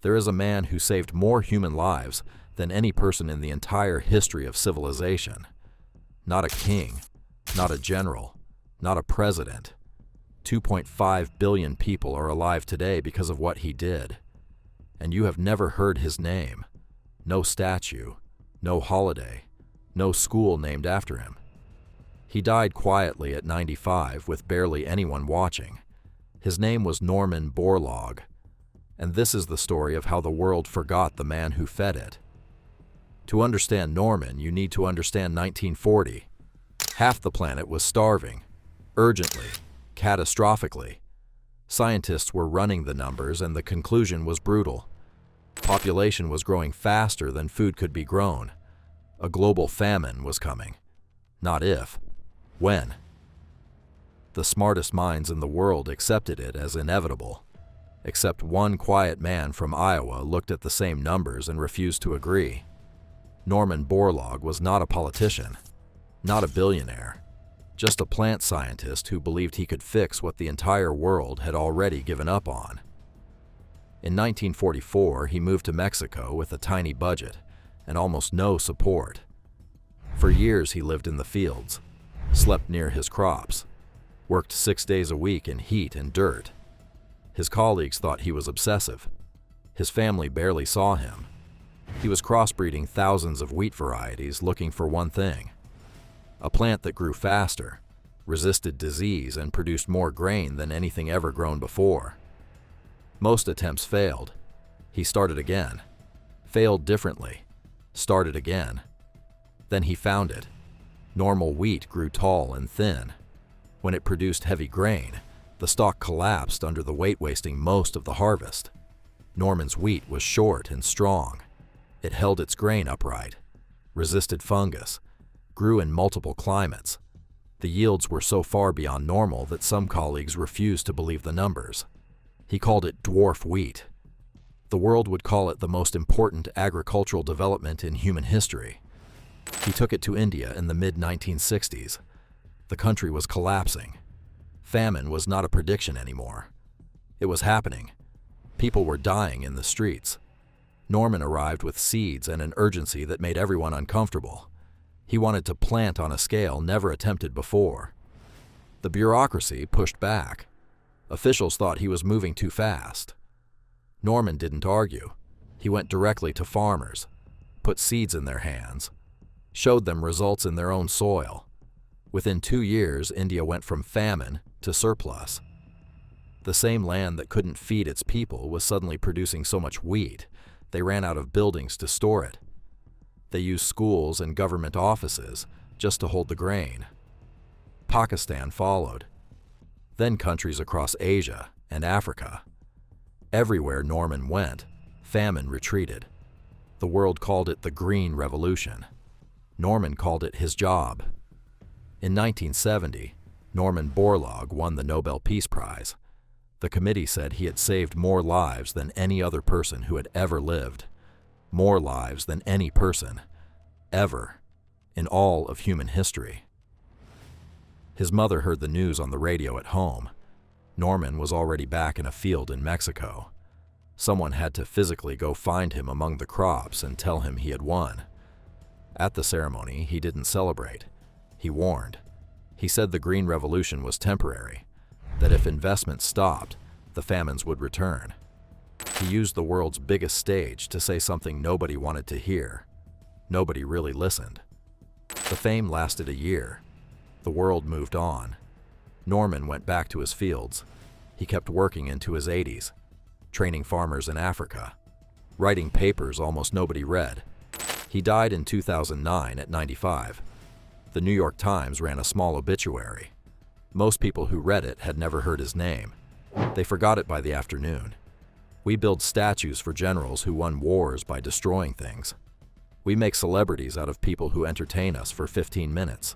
There is a man who saved more human lives than any person in the entire history of civilization. Not a king, not a general, not a president. 2.5 billion people are alive today because of what he did. And you have never heard his name. No statue, no holiday, no school named after him. He died quietly at 95 with barely anyone watching. His name was Norman Borlaug. And this is the story of how the world forgot the man who fed it. To understand Norman, you need to understand 1940. Half the planet was starving, urgently, catastrophically. Scientists were running the numbers and the conclusion was brutal. Population was growing faster than food could be grown. A global famine was coming. Not if, when. The smartest minds in the world accepted it as inevitable. Except one quiet man from Iowa looked at the same numbers and refused to agree. Norman Borlaug was not a politician, not a billionaire, just a plant scientist who believed he could fix what the entire world had already given up on. In 1944, he moved to Mexico with a tiny budget and almost no support. For years, he lived in the fields, slept near his crops, worked 6 days a week in heat and dirt. His colleagues thought he was obsessive. His family barely saw him. He was crossbreeding thousands of wheat varieties looking for one thing: a plant that grew faster, resisted disease, and produced more grain than anything ever grown before. Most attempts failed. He started again, failed differently, started again. Then he found it. Normal wheat grew tall and thin. When it produced heavy grain, the stalk collapsed under the weight, wasting most of the harvest. Norman's wheat was short and strong. It held its grain upright, resisted fungus, grew in multiple climates. The yields were so far beyond normal that some colleagues refused to believe the numbers. He called it dwarf wheat. The world would call it the most important agricultural development in human history. He took it to India in the mid-1960s. The country was collapsing. Famine was not a prediction anymore. It was happening. People were dying in the streets. Norman arrived with seeds and an urgency that made everyone uncomfortable. He wanted to plant on a scale never attempted before. The bureaucracy pushed back. Officials thought he was moving too fast. Norman didn't argue. He went directly to farmers, put seeds in their hands, showed them results in their own soil. Within 2 years, India went from famine to surplus. The same land that couldn't feed its people was suddenly producing so much wheat, they ran out of buildings to store it. They used schools and government offices just to hold the grain. Pakistan followed. Then countries across Asia and Africa. Everywhere Norman went, famine retreated. The world called it the Green Revolution. Norman called it his job. In 1970, Norman Borlaug won the Nobel Peace Prize. The committee said he had saved more lives than any other person who had ever lived. More lives than any person, ever, in all of human history. His mother heard the news on the radio at home. Norman was already back in a field in Mexico. Someone had to physically go find him among the crops and tell him he had won. At the ceremony, he didn't celebrate. He warned. He said the Green Revolution was temporary, that if investment stopped, the famines would return. He used the world's biggest stage to say something nobody wanted to hear. Nobody really listened. The fame lasted a year. The world moved on. Norman went back to his fields. He kept working into his 80s, training farmers in Africa, writing papers almost nobody read. He died in 2009 at 95. The New York Times ran a small obituary. Most people who read it had never heard his name. They forgot it by the afternoon. We build statues for generals who won wars by destroying things. We make celebrities out of people who entertain us for 15 minutes.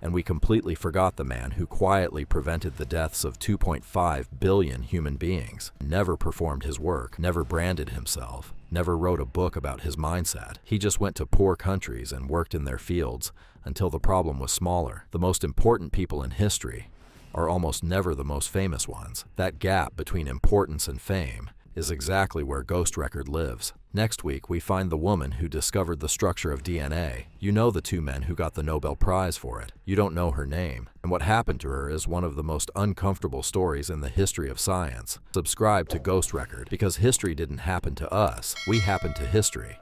And we completely forgot the man who quietly prevented the deaths of 2.5 billion human beings, never performed his work, never branded himself, never wrote a book about his mindset. He just went to poor countries and worked in their fields until the problem was smaller. The most important people in history are almost never the most famous ones. That gap between importance and fame is exactly where Ghost Record lives. Next week, we find the woman who discovered the structure of DNA. You know the two men who got the Nobel Prize for it. You don't know her name. And what happened to her is one of the most uncomfortable stories in the history of science. Subscribe to Ghost Record because history didn't happen to us. We happened to history.